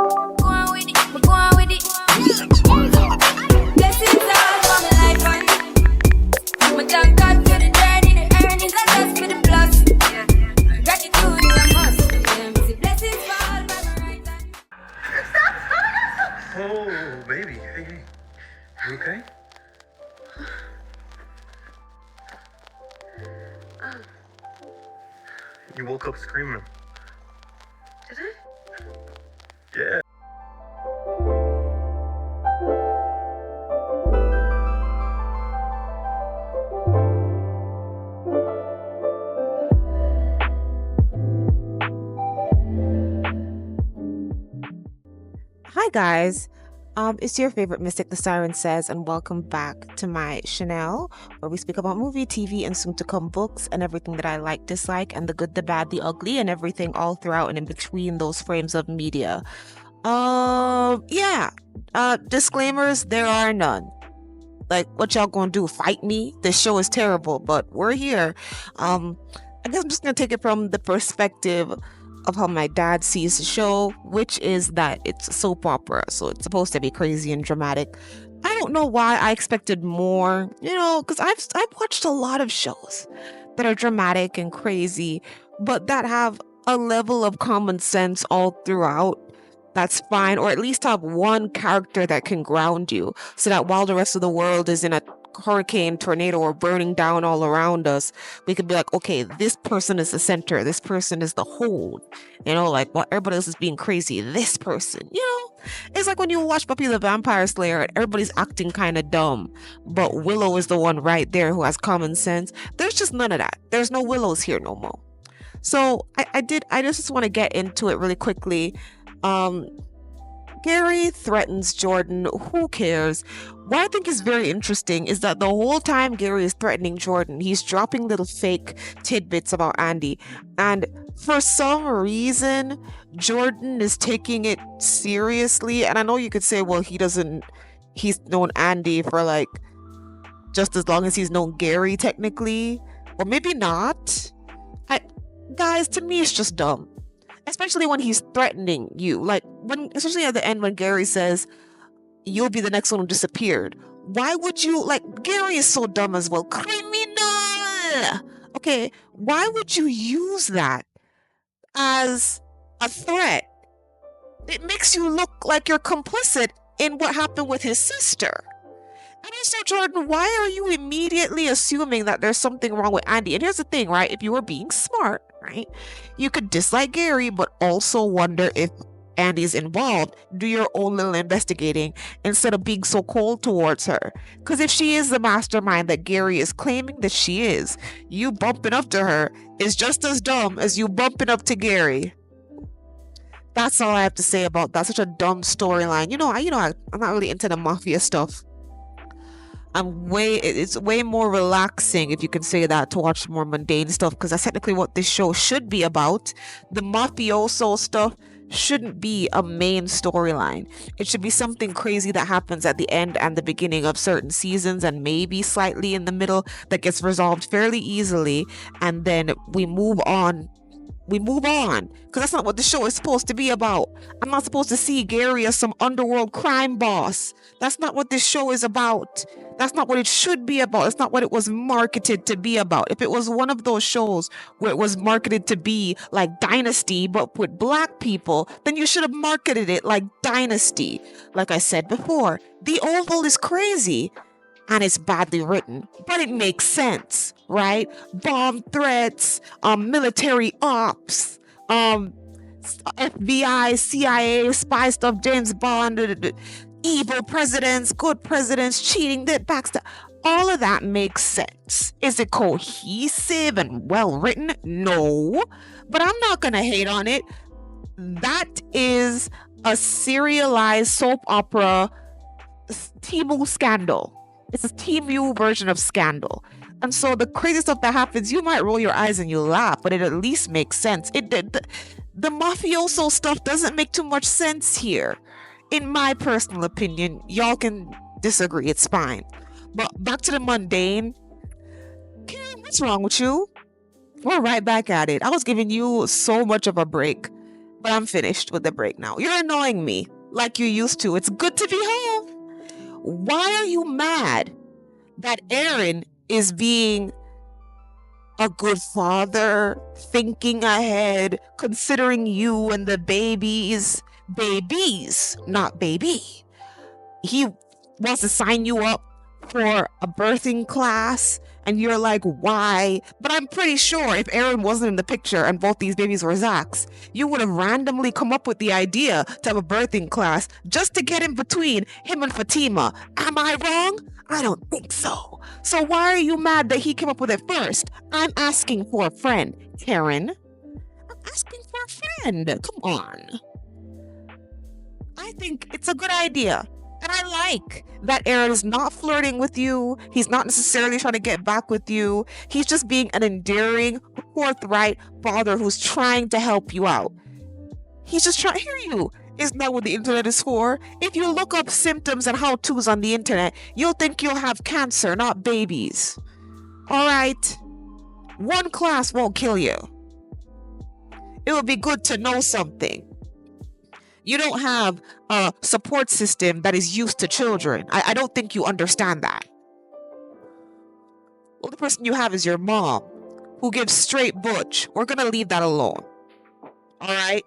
Go on with it, but go on with it. Blessings all for my life, man. My thank God for the journey, the earnings, and that's for the plus. Gratitude is a must. See blessings fall by my right hand. Oh, baby. Hey. You okay? You woke up screaming. Did I? Yeah. Hi guys, it's your favorite mystic, TheSirenSayz, and welcome back to my channel where we speak about movie, TV, and soon-to-come books and everything that I like, dislike, and the good, the bad, the ugly, and everything all throughout and in between those frames of media. Disclaimers: there are none. Like, what y'all gonna do? Fight me? This show is terrible, but we're here. I guess I'm just gonna take it from the perspective of how my dad sees the show, which is that it's a soap opera, so it's supposed to be crazy and dramatic. I don't know why I expected more, because I've watched a lot of shows that are dramatic and crazy, but that have a level of common sense all throughout. That's fine, or at least have one character that can ground you, so that while the rest of the world is in a hurricane, tornado, or burning down all around us, we could be like, okay, this person is the center, this person is the whole, like while everybody else is being crazy, this person, it's like when you watch Buffy the Vampire Slayer and everybody's acting kind of dumb, but Willow is the one right there who has common sense. There's just none of that. There's no Willows here no more. So I just want to get into it really quickly. Gary threatens Jordan. Who cares? What I think is very interesting is that the whole time Gary is threatening Jordan, he's dropping little fake tidbits about Andy. And for some reason, Jordan is taking it seriously. And I know you could say, well, he's known Andy for like just as long as he's known Gary technically. Or maybe not. Guys, to me, it's just dumb. Especially when he's threatening you. Especially at the end when Gary says, you'll be the next one who disappeared. Why would you, Gary is so dumb as well. Criminal! Okay, why would you use that as a threat? It makes you look like you're complicit in what happened with his sister. And also, Jordan, why are you immediately assuming that there's something wrong with Andy? And here's the thing, right? If you were being smart, right, you could dislike Gary, but also wonder if Andy's involved. Do your own little investigating instead of being so cold towards her. Because if she is the mastermind that Gary is claiming that she is, you bumping up to her is just as dumb as you bumping up to Gary. That's all I have to say about that. Such a dumb storyline. I'm not really into the mafia stuff. It's way more relaxing, if you can say that, to watch more mundane stuff, because that's technically what this show should be about. The mafioso stuff shouldn't be a main storyline. It should be something crazy that happens at the end and the beginning of certain seasons, and maybe slightly in the middle, that gets resolved fairly easily, and then we move on, because that's not what the show is supposed to be about. I'm not supposed to see Gary as some underworld crime boss. That's not what this show is about. That's not what it should be about. It's not what it was marketed to be about. If it was one of those shows where it was marketed to be like Dynasty, but with black people, then you should have marketed it like Dynasty. Like I said before, The Oval is crazy. And it's badly written, but it makes sense, right? Bomb threats, military ops, FBI, CIA, spy stuff, James Bond, evil presidents, good presidents, cheating, that backstab. All of that makes sense. Is it cohesive and well written? No, but I'm not gonna hate on it. That is a serialized soap opera Timu scandal. It's a TVU version of Scandal. And so the crazy stuff that happens, you might roll your eyes and you laugh, but it at least makes sense. The mafioso stuff doesn't make too much sense here. In my personal opinion, y'all can disagree, it's fine. But back to the mundane. Karen, what's wrong with you? We're right back at it. I was giving you so much of a break. But I'm finished with the break now. You're annoying me like you used to. It's good to be home. Why are you mad that Aaron is being a good father, thinking ahead, considering you and the babies? Babies, not baby. He wants to sign you up for a birthing class, and you're like, why? But I'm pretty sure if Aaron wasn't in the picture and both these babies were Zach's, you would have randomly come up with the idea to have a birthing class just to get in between him and Fatima. Am I wrong? I don't think so. So why are you mad that he came up with it first? I'm asking for a friend, Karen. I'm asking for a friend. Come on. I think it's a good idea. And I like that Aaron is not flirting with you. He's not necessarily trying to get back with you. He's just being an endearing, forthright father who's trying to help you out. He's just trying to hear you. Isn't that what the internet is for? If you look up symptoms and how-tos on the internet, you'll think you'll have cancer, not babies. All right? One class won't kill you. It would be good to know something. You don't have a support system that is used to children. I don't think you understand that. The only person you have is your mom, who gives straight butch. We're going to leave that alone. All right?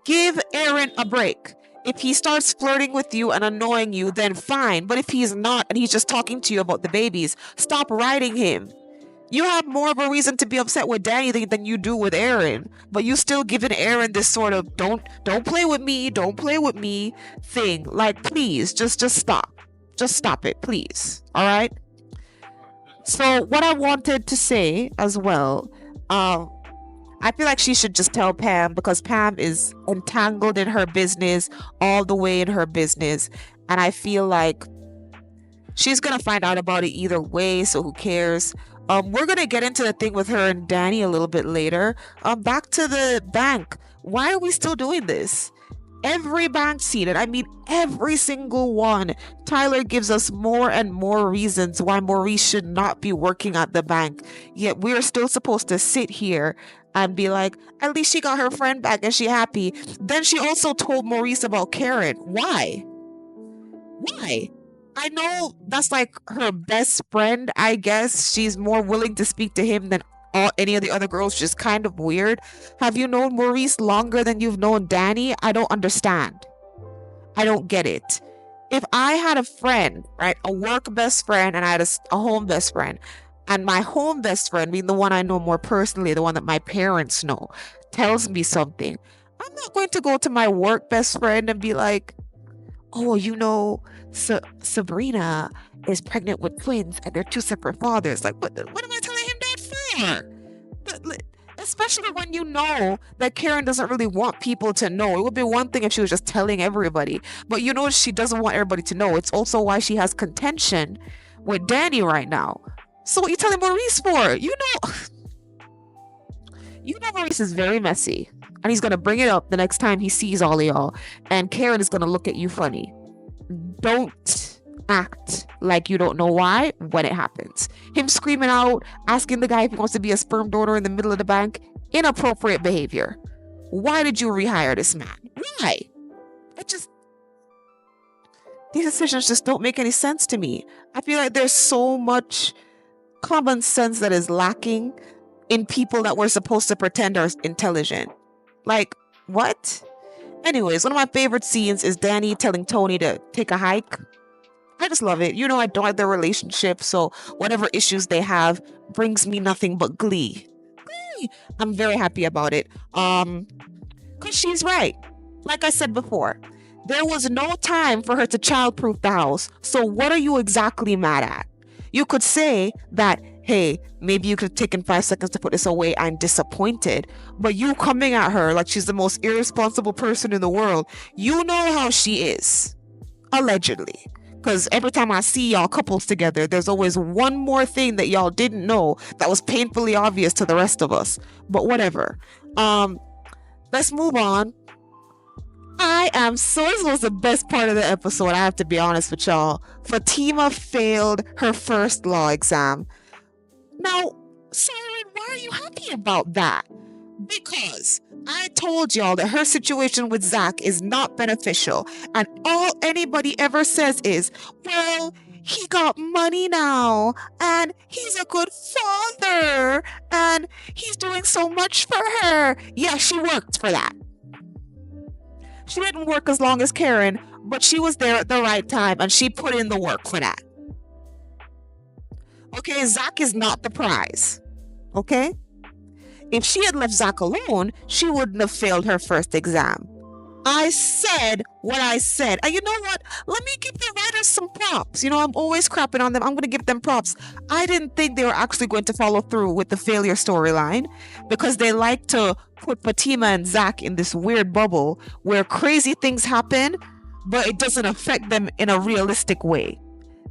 Give Aaron a break. If he starts flirting with you and annoying you, then fine. But if he's not and he's just talking to you about the babies, stop riding him. You have more of a reason to be upset with Danny than you do with Aaron, but you still giving Aaron this sort of don't play with me thing. Like, please, just stop. Just stop it, please. All right? So what I wanted to say as well, I feel like she should just tell Pam, because Pam is entangled in her business, all the way in her business, and I feel like she's gonna find out about it either way, so who cares? We're gonna get into the thing with her and Danny a little bit later. Back to the bank. Why are we still doing this? Every bank seen it. I mean, every single one. Tyler gives us more and more reasons why Maurice should not be working at the bank. Yet we're still supposed to sit here and be like, at least she got her friend back and she happy. Then she also told Maurice about Karen. Why? Why? I know that's like her best friend, I guess. She's more willing to speak to him than any of the other girls, which is kind of weird. Have you known Maurice longer than you've known Danny? I don't understand. I don't get it. If I had a friend, right, a work best friend, and I had a home best friend, and my home best friend, being the one I know more personally, the one that my parents know, tells me something, I'm not going to go to my work best friend and be like, oh, you know, Sabrina is pregnant with twins and they're two separate fathers. Like, what am I telling him that for? Especially when you know that Karen doesn't really want people to know. It would be one thing if she was just telling everybody, but you know she doesn't want everybody to know. It's also why she has contention with Danny right now. So what are you telling Maurice for? You know Maurice is very messy, and he's gonna bring it up the next time he sees all of y'all, and Karen is gonna look at you funny. Don't act like you don't know why when it happens. Him screaming out, asking the guy if he wants to be a sperm donor in the middle of the bank, inappropriate behavior. Why did you rehire this man? Why? These decisions just don't make any sense to me. I feel like there's so much common sense that is lacking in people that we're supposed to pretend are intelligent. Like, what? Anyways, one of my favorite scenes is Danny telling Tony to take a hike. I just love it. You know, I don't like their relationship, so whatever issues they have brings me nothing but glee. I'm very happy about it. Because she's right. Like I said before, there was no time for her to childproof the house. So what are you exactly mad at? You could say that, hey, maybe you could have taken 5 seconds to put this away. I'm disappointed. But you coming at her like she's the most irresponsible person in the world. You know how she is. Allegedly. Because every time I see y'all couples together, there's always one more thing that y'all didn't know that was painfully obvious to the rest of us. But whatever. Let's move on. This was the best part of the episode, I have to be honest with y'all. Fatima failed her first law exam. Now, Siren, why are you happy about that? Because I told y'all that her situation with Zach is not beneficial. And all anybody ever says is, well, he got money now, and he's a good father, and he's doing so much for her. Yeah, she worked for that. She didn't work as long as Karen, but she was there at the right time, and she put in the work for that. Okay, Zach is not the prize. Okay? If she had left Zach alone, she wouldn't have failed her first exam. I said what I said. And you know what? Let me give the writers some props. You know, I'm always crapping on them. I'm going to give them props. I didn't think they were actually going to follow through with the failure storyline because they like to put Fatima and Zach in this weird bubble where crazy things happen, but it doesn't affect them in a realistic way.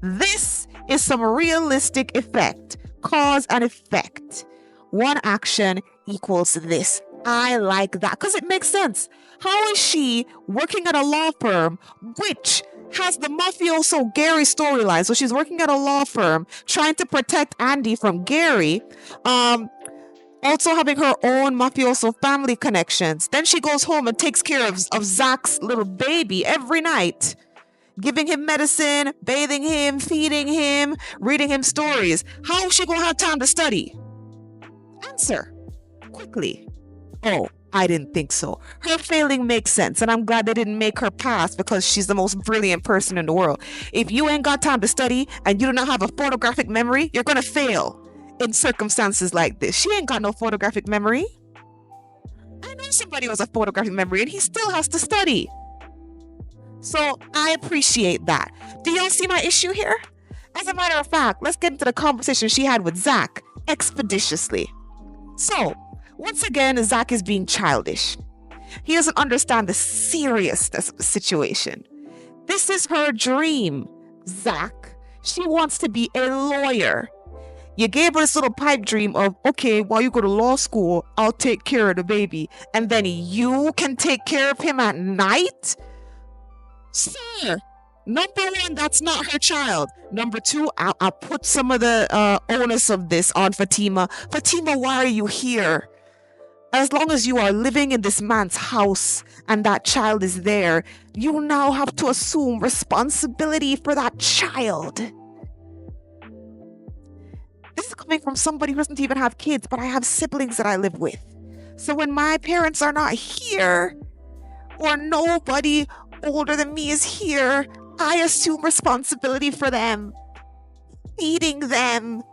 This is some realistic effect, cause and effect. One action equals this. I like that because it makes sense. How is she working at a law firm which has the mafioso Gary storyline? So she's working at a law firm trying to protect Andy from Gary, also having her own mafioso family connections. Then she goes home and takes care of Zach's little baby every night, giving him medicine, bathing him, feeding him, reading him stories. How is she going to have time to study? Answer quickly. Oh, I didn't think so. Her failing makes sense, and I'm glad they didn't make her pass because she's the most brilliant person in the world. If you ain't got time to study and you do not have a photographic memory, you're gonna fail in circumstances like this. She ain't got no photographic memory. I know somebody who has a photographic memory and he still has to study. So I appreciate that. Do y'all see my issue here? As a matter of fact, let's get into the conversation she had with Zach expeditiously. So, once again, Zach is being childish. He doesn't understand the seriousness of the situation. This is her dream, Zach. She wants to be a lawyer. You gave her this little pipe dream of, okay, while you go to law school, I'll take care of the baby. And then you can take care of him at night? Sir, number one, that's not her child. Number two, I'll put some of the onus of this on Fatima. Fatima, why are you here? As long as you are living in this man's house and that child is there, you now have to assume responsibility for that child. This is coming from somebody who doesn't even have kids, but I have siblings that I live with. So when my parents are not here, or nobody older than me is here, I assume responsibility for them, feeding them.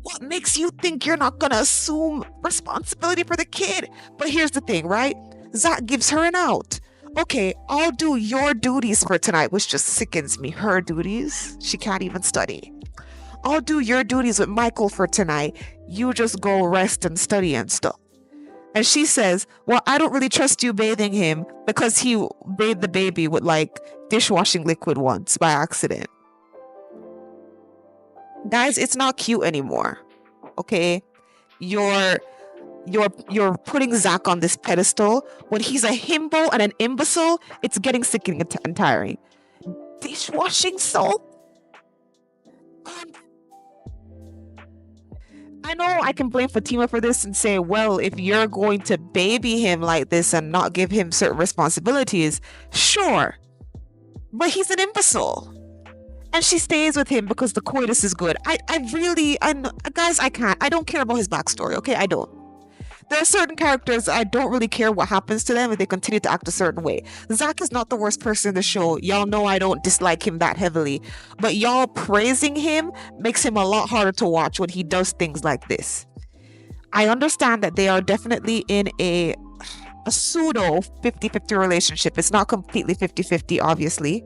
What makes you think you're not gonna assume responsibility for the kid? But here's the thing, right? Zach gives her an out. Okay, I'll do your duties for tonight, which just sickens me. Her duties? She can't even study. I'll do your duties with Michael for tonight. You just go rest and study and stuff. And she says, well, I don't really trust you bathing him because he bathed the baby with like dishwashing liquid once by accident. Guys, it's not cute anymore. Okay? You're putting Zach on this pedestal. When he's a himbo and an imbecile, it's getting sickening and tiring. Dishwashing soap? I know I can blame Fatima for this and say, well, if you're going to baby him like this and not give him certain responsibilities, sure. But he's an imbecile. And she stays with him because the coitus is good. Guys, I can't. I don't care about his backstory, okay? I don't. There are certain characters I don't really care what happens to them if they continue to act a certain way. Zach is not the worst person in the show. Y'all know I don't dislike him that heavily. But y'all praising him makes him a lot harder to watch when he does things like this. I understand that they are definitely in a pseudo 50-50 relationship. It's not completely 50-50, obviously.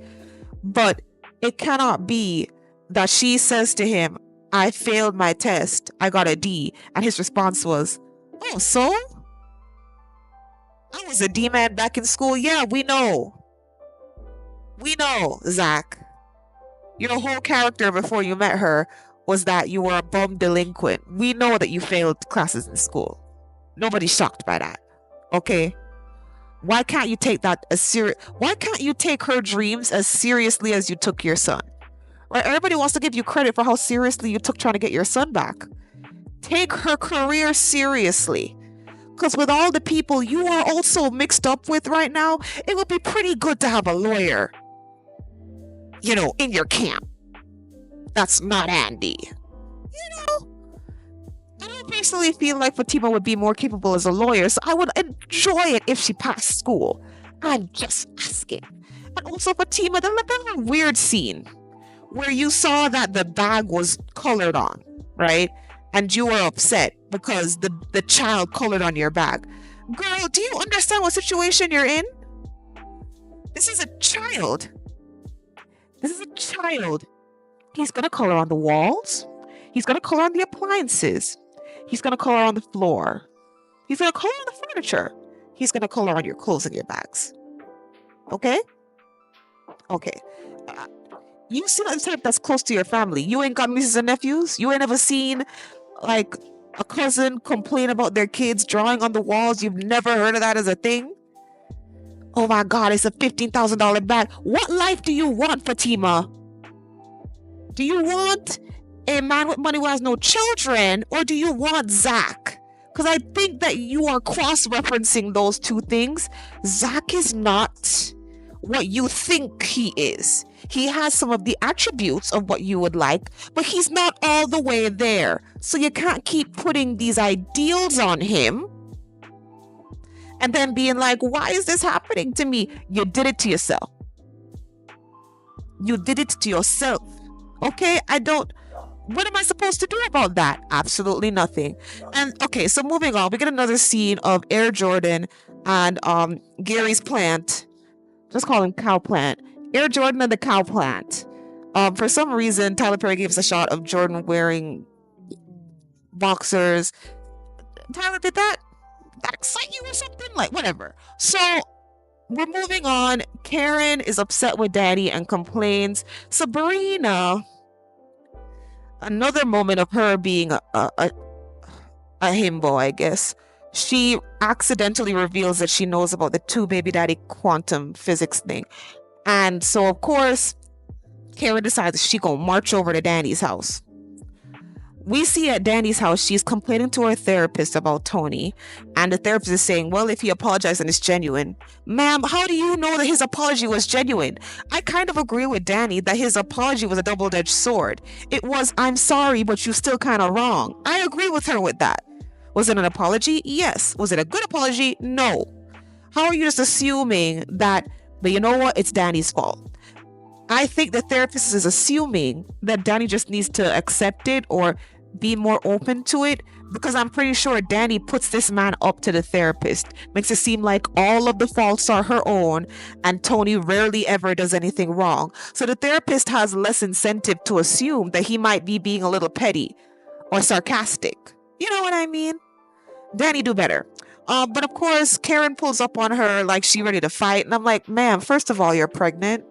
But it cannot be that she says to him, I failed my test. I got a D. And his response was, oh, so? I was a D-man back in school. Yeah, we know. We know, Zach. Your whole character before you met her was that you were a bum delinquent. We know that you failed classes in school. Nobody's shocked by that. Okay? Why can't you take that as serious? Why can't you take her dreams as seriously as you took your son? Right? Everybody wants to give you credit for how seriously you took trying to get your son back. Take her career seriously. Because with all the people you are also mixed up with right now, it would be pretty good to have a lawyer, in your camp. That's not Andy. I don't personally feel like Fatima would be more capable as a lawyer, so I would enjoy it if she passed school. I'm just asking. And also, Fatima, there was a weird scene where you saw that the bag was colored on, right? And you were upset because the child colored on your bag. Girl, do you understand what situation you're in? This is a child. He's going to color on the walls. He's going to color on the appliances. He's going to color on the floor. He's going to color on the furniture. He's going to color on your clothes and your bags. Okay? Okay. You seem like the type that's close to your family. You ain't got nieces and nephews? You ain't ever seen, like, a cousin complain about their kids drawing on the walls? You've never heard of that as a thing? Oh my God, it's a $15,000 bag. What life do you want, Fatima? Do you want a man with money who has no children, or do you want Zach? Because I think that you are cross-referencing those two things. Zach is not what you think he is. He has some of the attributes of what you would like, but he's not all the way there. So you can't keep putting these ideals on him and then being like, why is this happening to me? You did it to yourself. You did it to yourself. Okay? What am I supposed to do about that? Absolutely nothing. And okay, so moving on, we get another scene of Air Jordan and Gary's plant. Just call him cow plant. Air Jordan and the cow plant. For some reason, Tyler Perry gave us a shot of Jordan wearing boxers. Tyler, did that excite you or something? Like, whatever. So we're moving on. Karen is upset with Daddy and complains. Sabrina, another moment of her being a himbo, I guess. She accidentally reveals that she knows about the two baby daddy quantum physics thing. And so, of course, Karen decides she's going to march over to Danny's house. We see at Danny's house, she's complaining to her therapist about Tony. And the therapist is saying, well, if he apologized and it's genuine. Ma'am, how do you know that his apology was genuine? I kind of agree with Danny that his apology was a double-edged sword. It was, I'm sorry, but you're still kind of wrong. I agree with her with that. Was it an apology? Yes. Was it a good apology? No. How are you just assuming that, but you know what? It's Danny's fault. I think the therapist is assuming that Danny just needs to accept it or be more open to it, because I'm pretty sure Danny puts this man up to the therapist, makes it seem like all of the faults are her own and Tony rarely ever does anything wrong. So the therapist has less incentive to assume that he might be being a little petty or sarcastic. You know what I mean? Danny, do better. But of course, Karen pulls up on her like she ready to fight. And I'm like, ma'am, first of all, you're pregnant.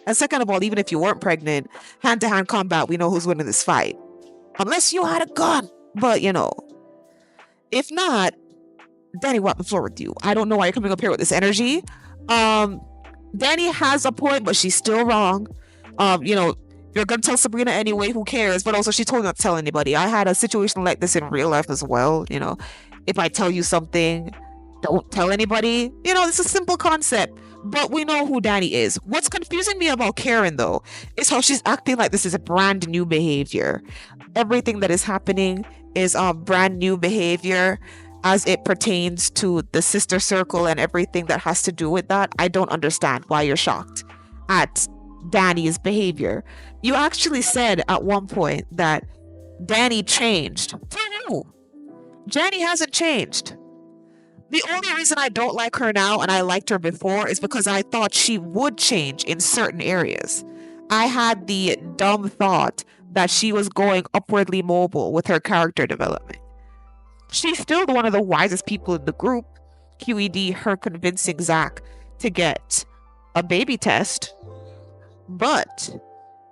And second of all, even if you weren't pregnant, hand-to-hand combat, we know who's winning this fight. Unless you had a gun. But, if not, Danny, wipe the floor with you. I don't know why you're coming up here with this energy. Danny has a point, but she's still wrong. You're going to tell Sabrina anyway, who cares? But also, she told me not to tell anybody. I had a situation like this in real life as well. If I tell you something, don't tell anybody. It's a simple concept. But we know who Danny is. What's confusing me about Karen, though, is how she's acting like this is a brand new behavior. Everything that is happening is brand new behavior as it pertains to the sister circle and everything that has to do with that. I don't understand why you're shocked at Danny's behavior. You actually said at one point that Danny changed. No, Danny hasn't changed. The only reason I don't like her now and I liked her before is because I thought she would change in certain areas. I had the dumb thought that she was going upwardly mobile with her character development. She's still one of the wisest people in the group. QED, her convincing Zach to get a baby test. But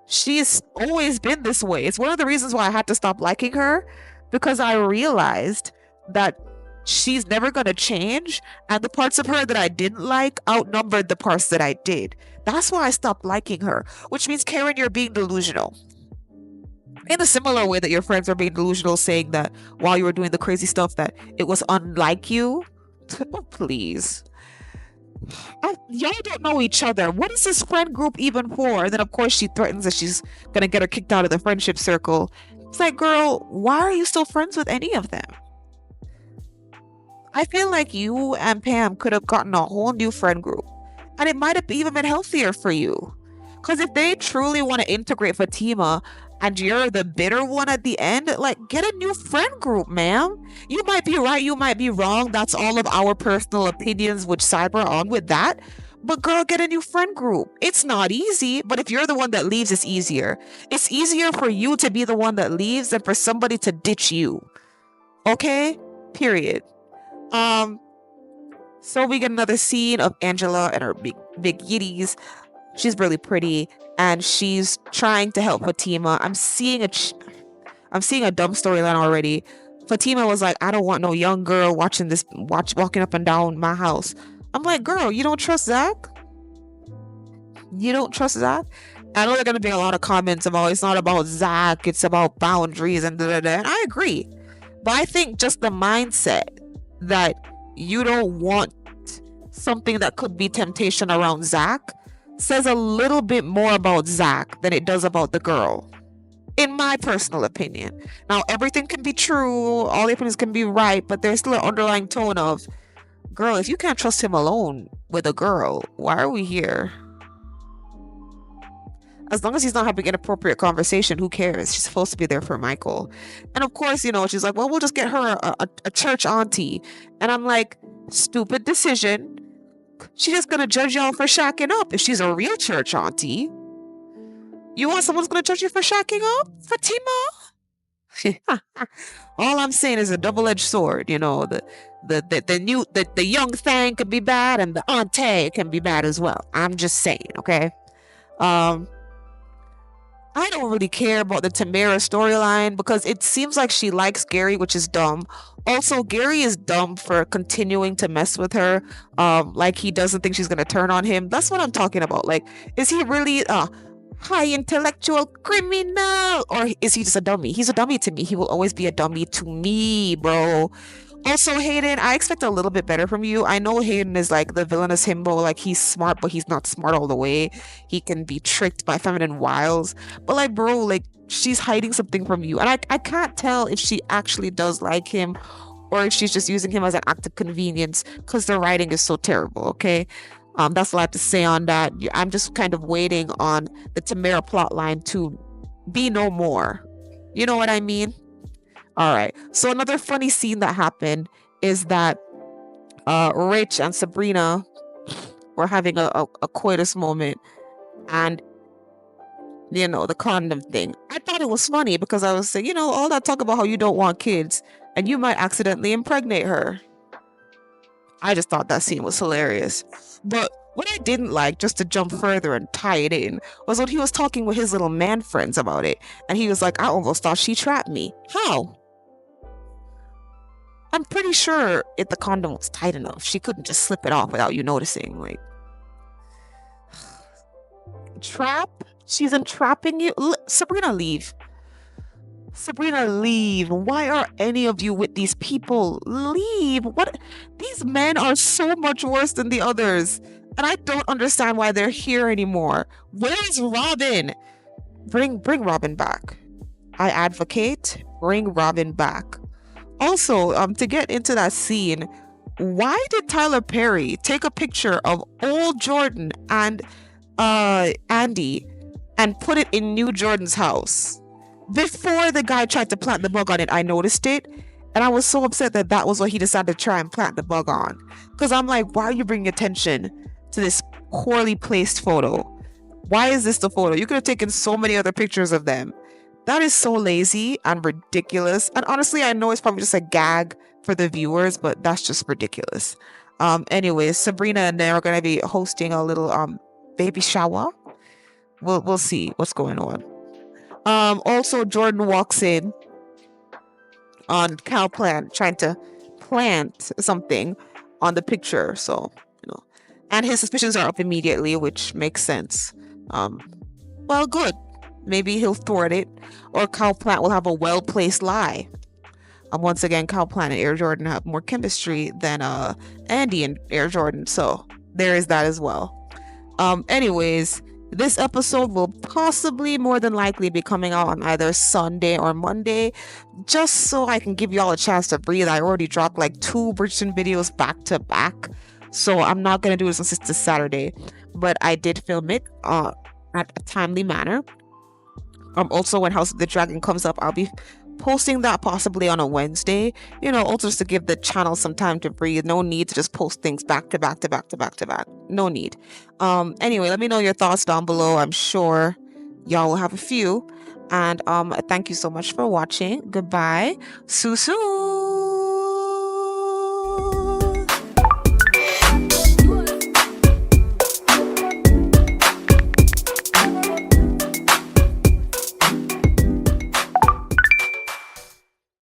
she's always been this way. It's one of the reasons why I had to stop liking her, because I realized that she's never going to change, and the parts of her that I didn't like outnumbered the parts that I did. That's why I stopped liking her, which means, Karen, you're being delusional. In a similar way that your friends are being delusional, saying that while you were doing the crazy stuff that it was unlike you. Oh, please. Y'all don't know each other. What is this friend group even for? And then of course she threatens that she's gonna get her kicked out of the friendship circle. It's like, girl, why are you still friends with any of them? I feel like you and Pam could have gotten a whole new friend group. And it might have even been healthier for you. Because if they truly want to integrate Fatima and you're the bitter one at the end, like, get a new friend group, ma'am. You might be right, you might be wrong. That's all of our personal opinions, which side we're on with that. But girl, get a new friend group. It's not easy, but if you're the one that leaves, it's easier. It's easier for you to be the one that leaves than for somebody to ditch you. Okay? Period. So we get another scene of Angela and her big yitties. She's really pretty, and she's trying to help Fatima. I'm seeing a dumb storyline already. Fatima was like, I don't want no young girl walking up and down my house. I'm like, girl, you don't trust Zach? You don't trust Zach? I know there are gonna be a lot of comments about it's not about Zach, it's about boundaries and da. And I agree. But I think just the mindset that you don't want something that could be temptation around Zach says a little bit more about Zach than it does about the girl, in my personal opinion. Now, everything can be true, all the opinions can be right, but there's still an underlying tone of, girl, if you can't trust him alone with a girl, why are we here? As long as he's not having inappropriate conversation, who cares? She's supposed to be there for Michael. And of course, she's like, well, we'll just get her a church auntie. And I'm like, stupid decision. She's just gonna judge y'all for shacking up. If she's a real church auntie, you want someone's gonna judge you for shacking up, Fatima? All I'm saying is a double-edged sword. The young thing could be bad, and the auntie can be bad as well. I'm just saying, okay. I don't really care about the Tamara storyline because it seems like she likes Gary, which is dumb. Also, Gary is dumb for continuing to mess with her. Like he doesn't think she's gonna turn on him. That's what I'm talking about. Like, is he really a high intellectual criminal, or is he just a dummy? He's a dummy to me. He will always be a dummy to me, bro. Also, Hayden, I expect a little bit better from you. I know Hayden is like the villainous himbo, like he's smart, but he's not smart all the way. He can be tricked by feminine wiles. But like, bro, like she's hiding something from you. And I can't tell if she actually does like him or if she's just using him as an act of convenience because the writing is so terrible, okay? That's all I have to say on that. I'm just kind of waiting on the Tamara plotline to be no more. You know what I mean? All right. So another funny scene that happened is that Rich and Sabrina were having a coitus moment, and the condom thing. I thought it was funny because I was saying, all that talk about how you don't want kids and you might accidentally impregnate her. I just thought that scene was hilarious. But what I didn't like, just to jump further and tie it in, was when he was talking with his little man friends about it, and he was like, I almost thought she trapped me. How? I'm pretty sure if the condom was tight enough, she couldn't just slip it off without you noticing. Like, trap? She's entrapping you? Sabrina, leave. Sabrina, leave. Why are any of you with these people? Leave. What? These men are so much worse than the others. And I don't understand why they're here anymore. Where is Robin? Bring Robin back. I advocate, bring Robin back. Also, to get into that scene, why did Tyler Perry take a picture of old Jordan and Andy and put it in new Jordan's house? Before the guy tried to plant the bug on it, I noticed it, and I was so upset that was what he decided to try and plant the bug on. Because I'm like, why are you bringing attention to this poorly placed photo? Why is this the photo? You could have taken so many other pictures of them. That is so lazy and ridiculous. And honestly, I know it's probably just a gag for the viewers, but that's just ridiculous. Anyways, Sabrina and they are going to be hosting a little baby shower. We'll see what's going on. Also, Jordan walks in on Cal Plant trying to plant something on the picture. So, and his suspicions are up immediately, which makes sense. Well, good. maybe he'll thwart it, or Cow Plant will have a well-placed lie. Once again, Cow Plant and Air Jordan have more chemistry than Andy and Air Jordan, so there is that as well. Anyways, this episode will possibly, more than likely, be coming out on either Sunday or Monday, just so I can give y'all a chance to breathe. I already dropped like 2 Bridgerton videos back to back, so I'm not gonna do this on Sistas Saturday, but I did film it at a timely manner. Also, when House of the Dragon comes up, I'll be posting that possibly on a Wednesday, also just to give the channel some time to breathe. No need to just post things back to back to back to back to back. No need. Anyway, let me know your thoughts down below. I'm sure y'all will have a few. And thank you so much for watching. Goodbye. Susu.